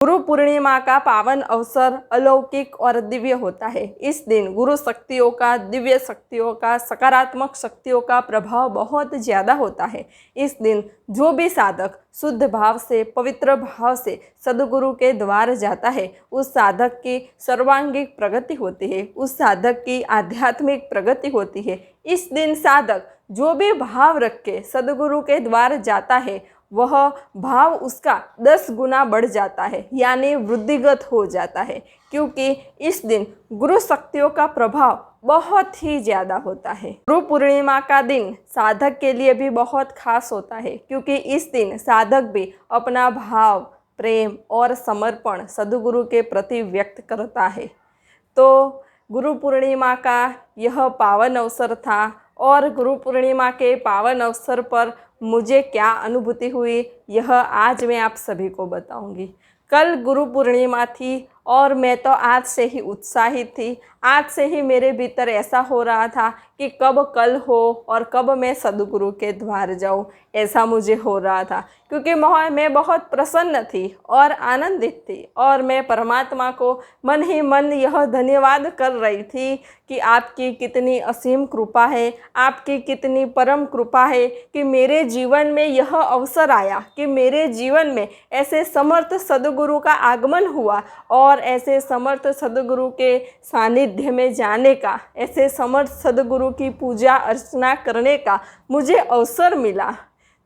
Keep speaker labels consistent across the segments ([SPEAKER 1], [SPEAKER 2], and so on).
[SPEAKER 1] गुरु पूर्णिमा का पावन अवसर अलौकिक और दिव्य होता है। इस दिन गुरु शक्तियों का, दिव्य शक्तियों का, सकारात्मक शक्तियों का प्रभाव बहुत ज़्यादा होता है। इस दिन जो भी साधक शुद्ध भाव से, पवित्र भाव से सद्गुरु के द्वार जाता है, उस साधक की सर्वांगीण प्रगति होती है, उस साधक की आध्यात्मिक प्रगति होती है। इस दिन साधक जो भी भाव रख के सद्गुरु के द्वार जाता है, वह भाव उसका 10 गुना बढ़ जाता है, यानी वृद्धिगत हो जाता है, क्योंकि इस दिन गुरु शक्तियों का प्रभाव बहुत ही ज़्यादा होता है। गुरु पूर्णिमा का दिन साधक के लिए भी बहुत खास होता है, क्योंकि इस दिन साधक भी अपना भाव, प्रेम और समर्पण सद्गुरु के प्रति व्यक्त करता है। तो गुरु पूर्णिमा का यह पावन अवसर था, और गुरु पूर्णिमा के पावन अवसर पर मुझे क्या अनुभूति हुई, यह आज मैं आप सभी को बताऊंगी। कल गुरु पूर्णिमा थी और मैं तो आज से ही उत्साहित थी। आज से ही मेरे भीतर ऐसा हो रहा था कि कब कल हो और कब मैं सद्गुरु के द्वार जाऊं, ऐसा मुझे हो रहा था, क्योंकि मैं बहुत प्रसन्न थी और आनंदित थी, और मैं परमात्मा को मन ही मन यह धन्यवाद कर रही थी कि आपकी कितनी असीम कृपा है, आपकी कितनी परम कृपा है कि मेरे जीवन में यह अवसर आया, कि मेरे जीवन में ऐसे समर्थ सद्गुरु का आगमन हुआ, और ऐसे समर्थ सद्गुरु के सानिध्य में जाने का, ऐसे समर्थ सद्गुरु की पूजा अर्चना करने का मुझे अवसर मिला।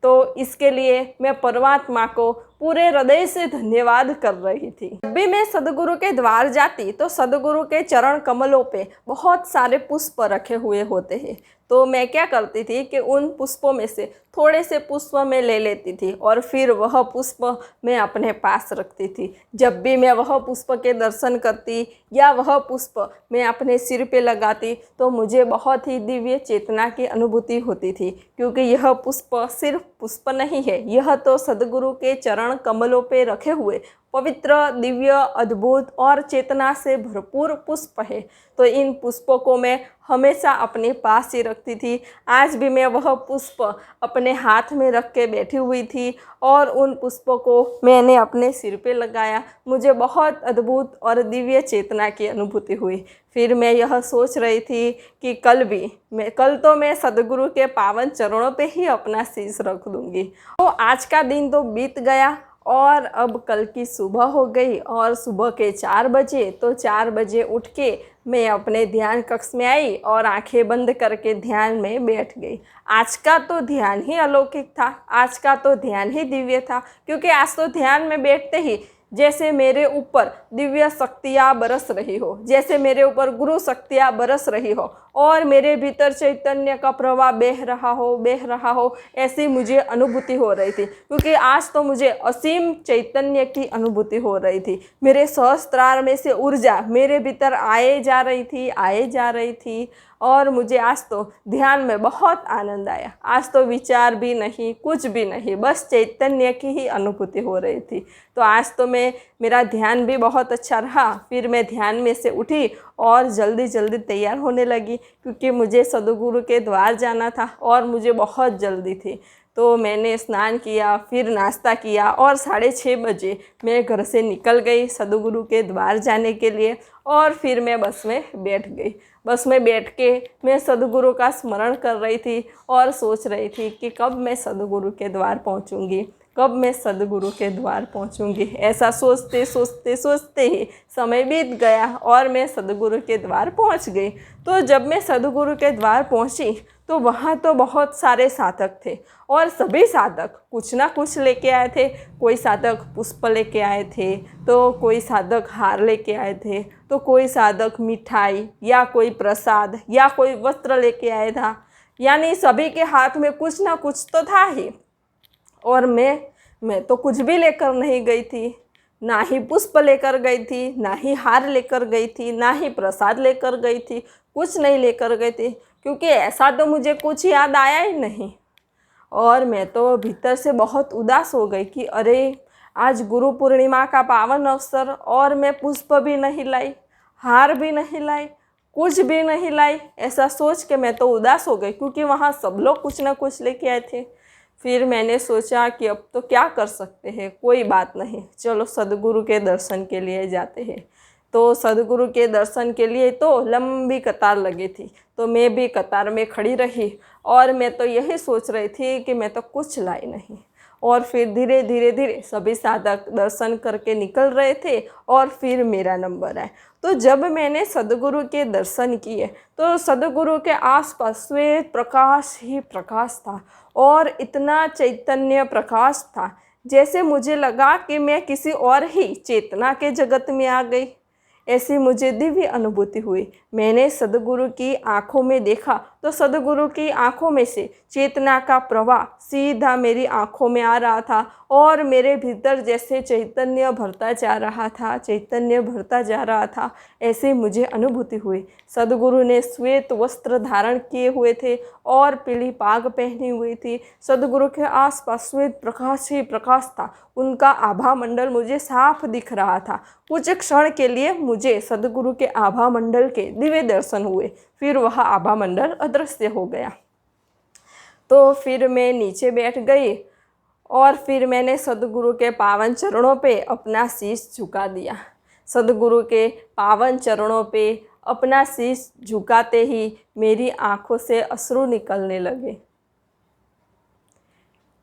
[SPEAKER 1] तो इसके लिए मैं परमात्मा को पूरे हृदय से धन्यवाद कर रही थी। जब भी मैं सद्गुरु के द्वार जाती तो सद्गुरु के चरण कमलों पे बहुत सारे पुष्प रखे हुए होते हैं। तो मैं क्या करती थी कि उन पुष्पों में से थोड़े से पुष्प मैं ले लेती थी, और फिर वह पुष्प मैं अपने पास रखती थी। जब भी मैं वह पुष्प के दर्शन करती या वह पुष्प मैं अपने सिर पे लगाती, तो मुझे बहुत ही दिव्य चेतना की अनुभूति होती थी, क्योंकि यह पुष्प सिर्फ पुष्प नहीं है, यह तो सद्गुरु के चरण कमलों पे रखे हुए पवित्र, दिव्य, अद्भुत और चेतना से भरपूर पुष्प है। तो इन पुष्पों को मैं हमेशा अपने पास ही रखती थी। आज भी मैं वह पुष्प अपने हाथ में रख के बैठी हुई थी, और उन पुष्पों को मैंने अपने सिर पे लगाया। मुझे बहुत अद्भुत और दिव्य चेतना की अनुभूति हुई। फिर मैं यह सोच रही थी कि कल तो मैं सद्गुरु के पावन चरणों पे ही अपना शीश रख दूंगी। तो आज का दिन तो बीत गया, और अब कल की सुबह हो गई, और सुबह के 4 बजे, तो 4 बजे उठ के मैं अपने ध्यान कक्ष में आई और आंखें बंद करके ध्यान में बैठ गई। आज का तो ध्यान ही अलौकिक था, आज का तो ध्यान ही दिव्य था, क्योंकि आज तो ध्यान में बैठते ही जैसे मेरे ऊपर दिव्य शक्तियाँ बरस रही हो, जैसे मेरे ऊपर गुरु शक्तियाँ बरस रही हो, और मेरे भीतर चैतन्य का प्रवाह बह रहा हो, ऐसी मुझे अनुभूति हो रही थी। क्योंकि आज तो मुझे असीम चैतन्य की अनुभूति हो रही थी। मेरे सहस्त्रार में से ऊर्जा मेरे भीतर आए जा रही थी, और मुझे आज तो ध्यान में बहुत आनंद आया। आज तो विचार भी नहीं, कुछ भी नहीं, बस चैतन्य की ही अनुभूति हो रही थी। तो आज तो मेरा ध्यान भी बहुत अच्छा रहा। फिर मैं ध्यान में से उठी और जल्दी जल्दी तैयार होने लगी, क्योंकि मुझे सद्गुरु के द्वार जाना था और मुझे बहुत जल्दी थी। तो मैंने स्नान किया, फिर नाश्ता किया, और 6:30 बजे मैं घर से निकल गई सद्गुरु के द्वार जाने के लिए। और फिर मैं बस में बैठ गई। बस में बैठ के मैं सद्गुरु का स्मरण कर रही थी और सोच रही थी कि कब मैं सद्गुरु के द्वार पहुंचूंगी, कब मैं सद्गुरु के द्वार पहुंचूंगी। ऐसा सोचते ही समय बीत गया और मैं सद्गुरु के द्वार पहुंच गई। तो जब मैं सद्गुरु के द्वार पहुंची तो वहाँ तो बहुत सारे साधक थे, और सभी साधक कुछ ना कुछ लेके आए थे। कोई साधक पुष्प लेके आए थे, तो कोई साधक हार लेके आए थे, तो कोई साधक मिठाई या कोई प्रसाद या कोई वस्त्र लेके आया था। यानी सभी के हाथ में कुछ ना कुछ तो था ही। और मैं तो कुछ भी लेकर नहीं गई थी, ना ही पुष्प लेकर गई थी, ना ही हार लेकर गई थी, ना ही प्रसाद लेकर गई थी, कुछ नहीं लेकर गई थी, क्योंकि ऐसा तो मुझे कुछ याद आया ही नहीं। और मैं तो भीतर से बहुत उदास हो गई कि अरे, आज गुरु पूर्णिमा का पावन अवसर, और मैं पुष्प भी नहीं लाई, हार भी नहीं लाई, कुछ भी नहीं लाई। ऐसा सोच के मैं तो उदास हो गई, क्योंकि वहाँ सब लोग कुछ ना कुछ लेके आए थे। फिर मैंने सोचा कि अब तो क्या कर सकते हैं, कोई बात नहीं, चलो सद्गुरु के दर्शन के लिए जाते हैं। तो सद्गुरु के दर्शन के लिए तो लंबी कतार लगी थी, तो मैं भी कतार में खड़ी रही और मैं तो यही सोच रही थी कि मैं तो कुछ लाई नहीं। और फिर धीरे धीरे धीरे सभी साधक दर्शन करके निकल रहे थे और फिर मेरा नंबर आया। तो जब मैंने सद्गुरु के दर्शन किए तो सद्गुरु के आसपास श्वेत प्रकाश ही प्रकाश था और इतना चैतन्य प्रकाश था जैसे मुझे लगा कि मैं किसी और ही चेतना के जगत में आ गई। ऐसी मुझे दिव्य अनुभूति हुई। मैंने सद्गुरु की आंखों में देखा तो सद्गुरु की आंखों में से चेतना का प्रवाह सीधा मेरी आंखों में आ रहा था और मेरे भीतर जैसे चैतन्य भरता जा रहा था, चैतन्य भरता जा रहा था, ऐसे मुझे अनुभूति हुई। सद्गुरु ने श्वेत वस्त्र धारण किए हुए थे और पीली पाग पहनी हुई थी। सद्गुरु के आसपास श्वेत प्रकाश ही प्रकाश था। उनका आभा मंडल मुझे साफ दिख रहा था। कुछ क्षण के लिए मुझे सद्गुरु के आभा मंडल के दिव्य दर्शन हुए, फिर वह आभा मंडल अदृश्य हो गया। तो फिर मैं नीचे बैठ गई और फिर मैंने सद्गुरु के पावन चरणों पे अपना शीश झुका दिया। सद्गुरु के पावन चरणों पे अपना शीश झुकाते ही मेरी आंखों से अश्रु निकलने लगे,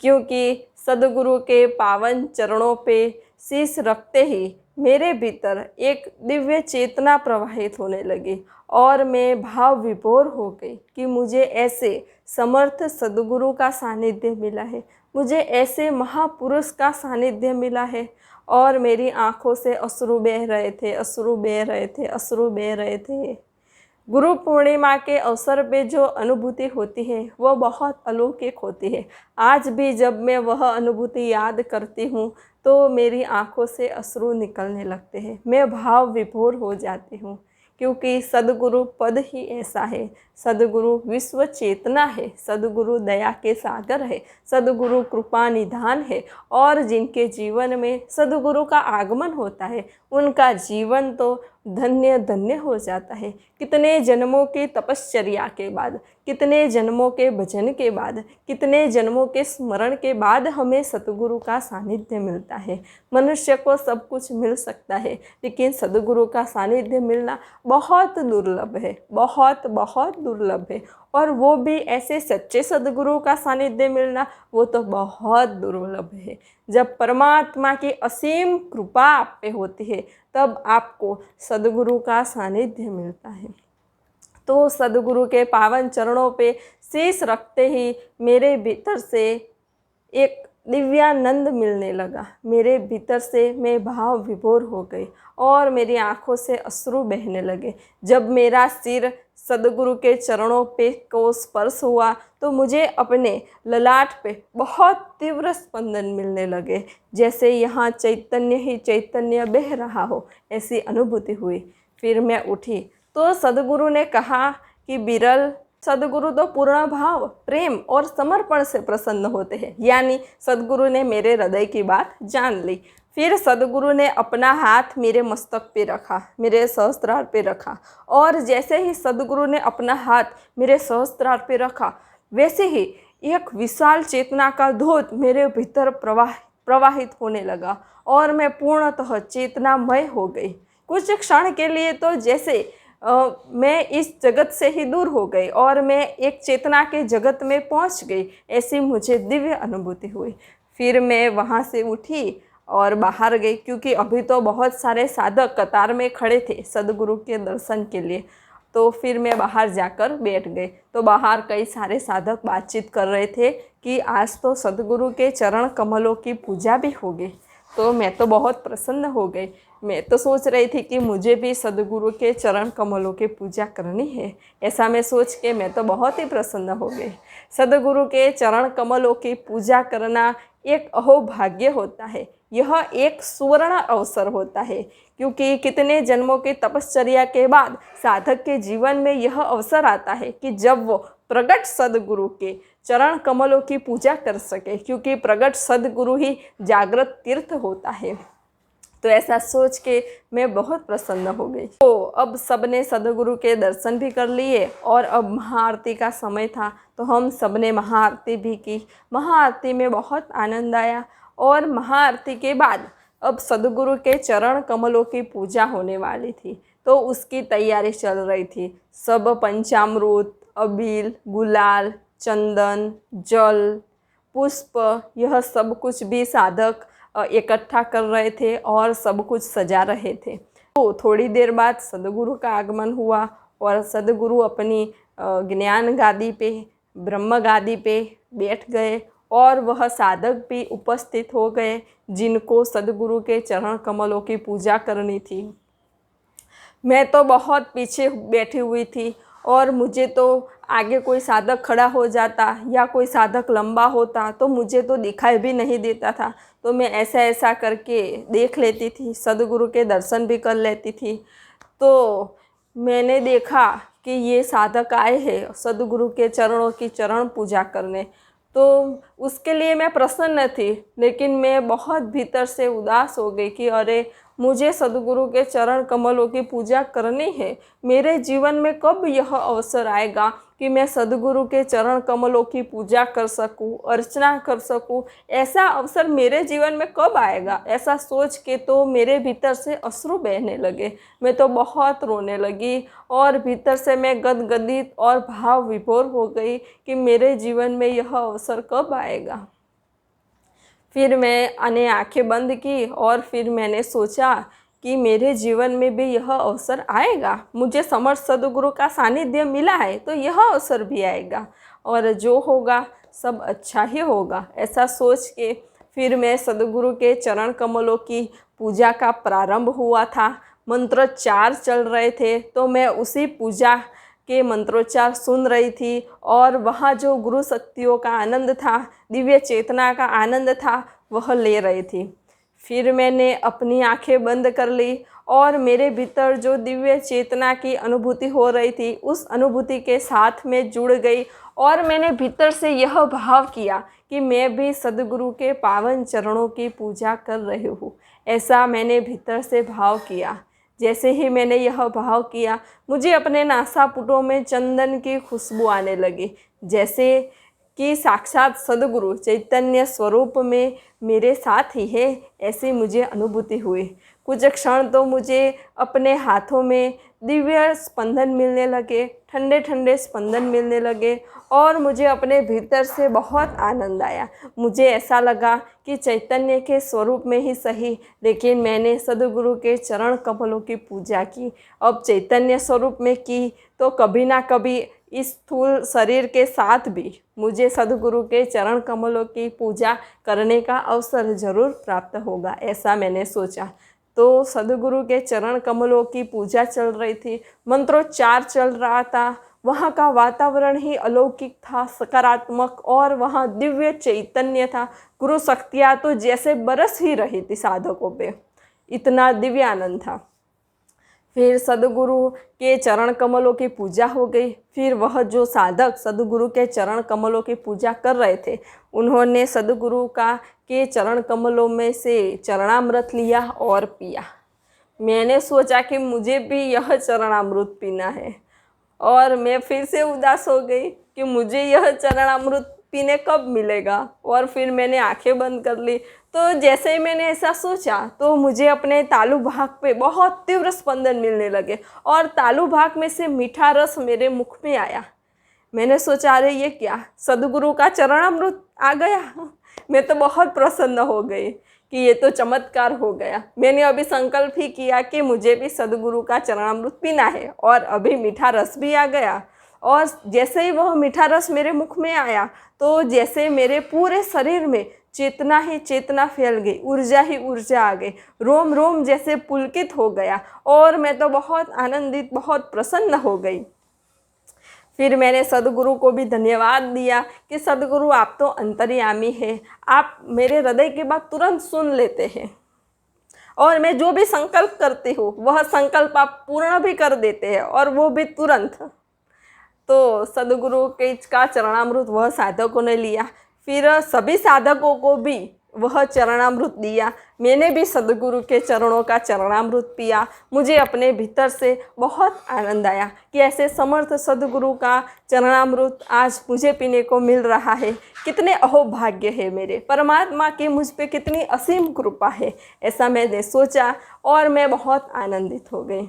[SPEAKER 1] क्योंकि सद्गुरु के पावन चरणों पे शीश रखते ही मेरे भीतर एक दिव्य चेतना प्रवाहित होने लगी और मैं भाव विभोर हो गई कि मुझे ऐसे समर्थ सद्गुरु का सानिध्य मिला है, मुझे ऐसे महापुरुष का सानिध्य मिला है। और मेरी आंखों से अश्रु बह रहे थे, अश्रु बह रहे थे, अश्रु बह रहे थे। गुरु पूर्णिमा के अवसर पे जो अनुभूति होती है वो बहुत अलौकिक होती है। आज भी जब मैं वह अनुभूति याद करती हूँ तो मेरी आंखों से अश्रु निकलने लगते हैं, मैं भाव विभोर हो जाती हूँ, क्योंकि सद्गुरु पद ही ऐसा है। सद्गुरु विश्व चेतना है, सद्गुरु दया के सागर है, सद्गुरु कृपा निधान है और जिनके जीवन में सद्गुरु का आगमन होता है उनका जीवन तो धन्य धन्य हो जाता है। कितने जन्मों की तपश्चर्या के बाद, कितने जन्मों के भजन के बाद, कितने जन्मों के स्मरण के बाद हमें सद्गुरु का सानिध्य मिलता है। मनुष्य को सब कुछ मिल सकता है लेकिन सद्गुरु का सानिध्य मिलना बहुत दुर्लभ है, बहुत बहुत दुर्लभ है। और वो भी ऐसे सच्चे सद्गुरु का सानिध्य मिलना वो तो बहुत दुर्लभ है। जब परमात्मा की असीम कृपा आप पे होती है तब आपको सद्गुरु का सानिध्य मिलता है। तो सद्गुरु के पावन चरणों पे शीश रखते ही मेरे भीतर से एक दिव्यानंद मिलने लगा। मेरे भीतर से मैं भाव विभोर हो गई और मेरी आंखों से अश्रु बहने लगे। जब मेरा सिर सद्गुरु के चरणों पे को स्पर्श हुआ तो मुझे अपने ललाट पे बहुत तीव्र स्पंदन मिलने लगे, जैसे यहाँ चैतन्य ही चैतन्य बह रहा हो, ऐसी अनुभूति हुई। फिर मैं उठी तो सद्गुरु ने कहा कि बिरल, सद्गुरु तो पूर्ण भाव, प्रेम और समर्पण से प्रसन्न होते हैं। यानी सद्गुरु ने मेरे हृदय की बात जान ली। फिर सद्गुरु ने अपना हाथ मेरे मस्तक पे रखा, मेरे सहस्त्रार पे रखा और जैसे ही सद्गुरु ने अपना हाथ मेरे सहस्त्रार पे रखा वैसे ही एक विशाल चेतना का धोध मेरे भीतर प्रवाहित होने लगा और मैं पूर्णतः चेतनामय हो गई। कुछ क्षण के लिए तो जैसे मैं इस जगत से ही दूर हो गई और मैं एक चेतना के जगत में पहुंच गई, ऐसी मुझे दिव्य अनुभूति हुई। फिर मैं वहां से उठी और बाहर गई, क्योंकि अभी तो बहुत सारे साधक कतार में खड़े थे सद्गुरु के दर्शन के लिए। तो फिर मैं बाहर जाकर बैठ गई तो बाहर कई सारे साधक बातचीत कर रहे थे कि आज तो सद्गुरु के चरण कमलों की पूजा भी होगी। तो मैं तो बहुत प्रसन्न हो गई। मैं तो सोच रही थी कि मुझे भी सद्गुरु के चरण कमलों की पूजा करनी है। ऐसा मैं सोच के मैं तो बहुत ही प्रसन्न हो गई। सद्गुरु के चरण कमलों की पूजा करना एक अहोभाग्य होता है, यह एक सुवर्ण अवसर होता है, क्योंकि कितने जन्मों की तपश्चर्या के बाद साधक के जीवन में यह अवसर आता है कि जब वो प्रगट सद्गुरु के चरण कमलों की पूजा कर सके, क्योंकि प्रगट सद्गुरु ही जागृत तीर्थ होता है। तो ऐसा सोच के मैं बहुत प्रसन्न हो गई। तो अब सबने सदगुरु के दर्शन भी कर लिए और अब महाआरती का समय था, तो हम सबने महाआरती भी की। महाआरती में बहुत आनंद आया और महाआरती के बाद अब सदगुरु के चरण कमलों की पूजा होने वाली थी, तो उसकी तैयारी चल रही थी। सब पंचामृत, अबील, गुलाल, चंदन, जल, पुष्प, यह सब कुछ भी साधक इकट्ठा कर रहे थे और सब कुछ सजा रहे थे। तो थोड़ी देर बाद सदगुरु का आगमन हुआ और सदगुरु अपनी ज्ञान गादी पे, ब्रह्म गादी पे बैठ गए और वह साधक भी उपस्थित हो गए जिनको सदगुरु के चरण कमलों की पूजा करनी थी। मैं तो बहुत पीछे बैठी हुई थी और मुझे तो आगे कोई साधक खड़ा हो जाता या कोई साधक लंबा होता तो मुझे तो दिखाई भी नहीं देता था, तो मैं ऐसा ऐसा करके देख लेती थी, सदगुरु के दर्शन भी कर लेती थी। तो मैंने देखा कि ये साधक आए हैं सदगुरु के चरणों की चरण पूजा करने, तो उसके लिए मैं प्रसन्न थी, लेकिन मैं बहुत भीतर से उदास हो गई कि अरे मुझे सदगुरु के चरण कमलों की पूजा करनी है। मेरे जीवन में कब यह अवसर आएगा कि मैं सदगुरु के चरण कमलों की पूजा कर सकूं, अर्चना कर सकूं? ऐसा अवसर मेरे जीवन में कब आएगा? ऐसा सोच के तो मेरे भीतर से अश्रु बहने लगे। मैं तो बहुत रोने लगी और भीतर से मैं गदगदित और भाव विभोर हो गई कि मेरे जीवन में यह अवसर कब आएगा। फिर मैंने आंखें बंद की और फिर मैंने सोचा कि मेरे जीवन में भी यह अवसर आएगा। मुझे समर्थ सदगुरु का सानिध्य मिला है तो यह अवसर भी आएगा और जो होगा सब अच्छा ही होगा। ऐसा सोच के फिर मैं सदगुरु के चरण कमलों की पूजा का प्रारंभ हुआ था। मंत्रोच्चार चल रहे थे तो मैं उसी पूजा के मंत्रोच्चार सुन रही थी और वहाँ जो गुरु शक्तियों का आनंद था, दिव्य चेतना का आनंद था, वह ले रही थी। फिर मैंने अपनी आंखें बंद कर ली और मेरे भीतर जो दिव्य चेतना की अनुभूति हो रही थी उस अनुभूति के साथ में जुड़ गई और मैंने भीतर से यह भाव किया कि मैं भी सदगुरु के पावन चरणों की पूजा कर रही हूँ। ऐसा मैंने भीतर से भाव किया। जैसे ही मैंने यह भाव किया, मुझे अपने नासापुटों में चंदन की खुशबू आने लगी, जैसे कि साक्षात सदगुरु चैतन्य स्वरूप में मेरे साथ ही है, ऐसी मुझे अनुभूति हुई। कुछ क्षण तो मुझे अपने हाथों में दिव्य स्पंदन मिलने लगे, ठंडे ठंडे स्पंदन मिलने लगे और मुझे अपने भीतर से बहुत आनंद आया। मुझे ऐसा लगा कि चैतन्य के स्वरूप में ही सही, लेकिन मैंने सदगुरु के चरण कमलों की पूजा की। अब चैतन्य स्वरूप में की तो कभी ना कभी इस स्थूल शरीर के साथ भी मुझे सदगुरु के चरण कमलों की पूजा करने का अवसर ज़रूर प्राप्त होगा, ऐसा मैंने सोचा। तो सदगुरु के चरण कमलों की पूजा चल रही थी, मंत्रोच्चार चल रहा था, वहाँ का वातावरण ही अलौकिक था, सकारात्मक, और वहाँ दिव्य चैतन्य था। गुरु शक्तियाँ तो जैसे बरस ही रही थी साधकों पे, इतना दिव्य आनंद था। फिर सदगुरु के चरण कमलों की पूजा हो गई। फिर वह जो साधक सदगुरु के चरण कमलों की पूजा कर रहे थे, उन्होंने सदगुरु के चरण कमलों में से चरणामृत लिया और पिया। मैंने सोचा कि मुझे भी यह चरणामृत पीना है और मैं फिर से उदास हो गई कि मुझे यह चरणामृत पीने कब मिलेगा। और फिर मैंने आंखें बंद कर ली। तो जैसे ही मैंने ऐसा सोचा तो मुझे अपने तालु भाग पे बहुत तीव्र स्पंदन मिलने लगे और तालु भाग में से मीठा रस मेरे मुख में आया। मैंने सोचा अरे ये क्या, सदगुरु का चरणामृत आ गया। मैं तो बहुत प्रसन्न हो गई कि ये तो चमत्कार हो गया। मैंने अभी संकल्प ही किया कि मुझे भी सदगुरु का चरणामृत पीना है और अभी मीठा रस भी आ गया। और जैसे ही वह मीठा रस मेरे मुख में आया तो जैसे मेरे पूरे शरीर में चेतना ही चेतना फैल गई, ऊर्जा ही ऊर्जा आ गई, रोम रोम जैसे पुलकित हो गया और मैं तो बहुत आनंदित, बहुत प्रसन्न हो गई। फिर मैंने सदगुरु को भी धन्यवाद दिया कि सदगुरु आप तो अंतर्यामी हैं, आप मेरे हृदय की बात तुरंत सुन लेते हैं और मैं जो भी संकल्प करती हूँ वह संकल्प आप पूर्ण भी कर देते हैं और वो भी तुरंत। तो सदगुरु का चरणामृत वह साधकों ने लिया। फिर सभी साधकों को भी वह चरणामृत दिया। मैंने भी सद्गुरु के चरणों का चरणामृत पिया। मुझे अपने भीतर से बहुत आनंद आया कि ऐसे समर्थ सद्गुरु का चरणामृत आज मुझे पीने को मिल रहा है। कितने अहोभाग्य है मेरे, परमात्मा की मुझ पे कितनी असीम कृपा है, ऐसा मैंने सोचा और मैं बहुत आनंदित हो गई।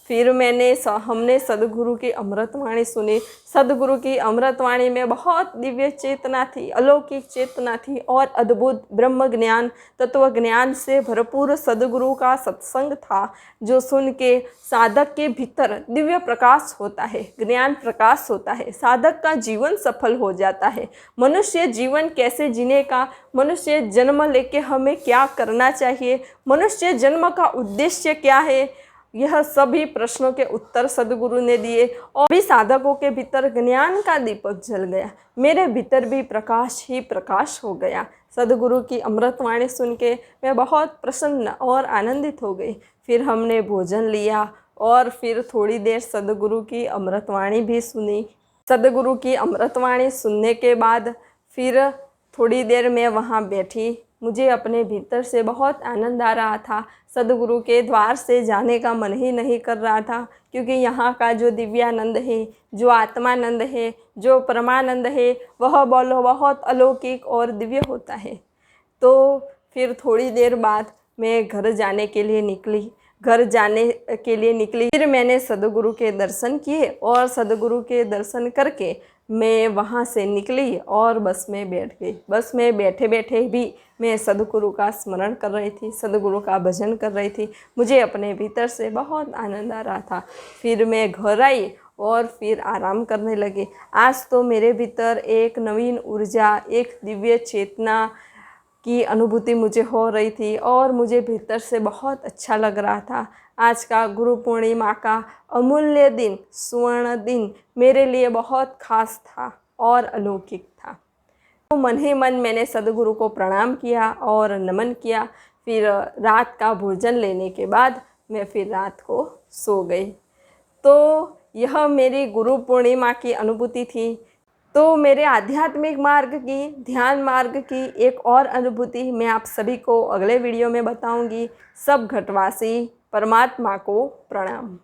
[SPEAKER 1] फिर हमने सद्गुरु की अमृतवाणी सुनी। सद्गुरु की अमृतवाणी में बहुत दिव्य चेतना थी, अलौकिक चेतना थी और अद्भुत ब्रह्म ज्ञान, तत्व ज्ञान से भरपूर सद्गुरु का सत्संग था, जो सुन के साधक के भीतर दिव्य प्रकाश होता है, ज्ञान प्रकाश होता है, साधक का जीवन सफल हो जाता है। मनुष्य जीवन कैसे जीने का, मनुष्य जन्म लेके हमें क्या करना चाहिए, मनुष्य जन्म का उद्देश्य क्या है, यह सभी प्रश्नों के उत्तर सद्गुरु ने दिए और भी साधकों के भीतर ज्ञान का दीपक जल गया। मेरे भीतर भी प्रकाश ही प्रकाश हो गया। सद्गुरु की अमृतवाणी सुन के मैं बहुत प्रसन्न और आनंदित हो गई। फिर हमने भोजन लिया और फिर थोड़ी देर सद्गुरु की अमृतवाणी भी सुनी। सद्गुरु की अमृतवाणी सुनने के बाद फिर थोड़ी देर मैं वहाँ बैठी। मुझे अपने भीतर से बहुत आनंद आ रहा था। सद्गुरु के द्वार से जाने का मन ही नहीं कर रहा था, क्योंकि यहाँ का जो दिव्यानंद है, जो आत्मानंद है, जो परमानंद है, वह बहुत अलौकिक और दिव्य होता है। तो फिर थोड़ी देर बाद मैं घर जाने के लिए निकली। फिर मैंने सद्गुरु के दर्शन किए और सद्गुरु के दर्शन करके मैं वहाँ से निकली और बस में बैठ गई। बस में बैठे बैठे भी मैं सद्गुरु का स्मरण कर रही थी, सद्गुरु का भजन कर रही थी। मुझे अपने भीतर से बहुत आनंद आ रहा था। फिर मैं घर आई और फिर आराम करने लगी। आज तो मेरे भीतर एक नवीन ऊर्जा, एक दिव्य चेतना की अनुभूति मुझे हो रही थी और मुझे भीतर से बहुत अच्छा लग रहा था। आज का गुरु पूर्णिमा का अमूल्य दिन, स्वर्ण दिन मेरे लिए बहुत खास था और अलौकिक था। तो मन ही मन मैंने सद्गुरु को प्रणाम किया और नमन किया। फिर रात का भोजन लेने के बाद मैं फिर रात को सो गई। तो यह मेरी गुरु पूर्णिमा की अनुभूति थी। तो मेरे आध्यात्मिक मार्ग की, ध्यान मार्ग की एक और अनुभूति मैं आप सभी को अगले वीडियो में बताऊंगी। सब घटवासी परमात्मा को प्रणाम।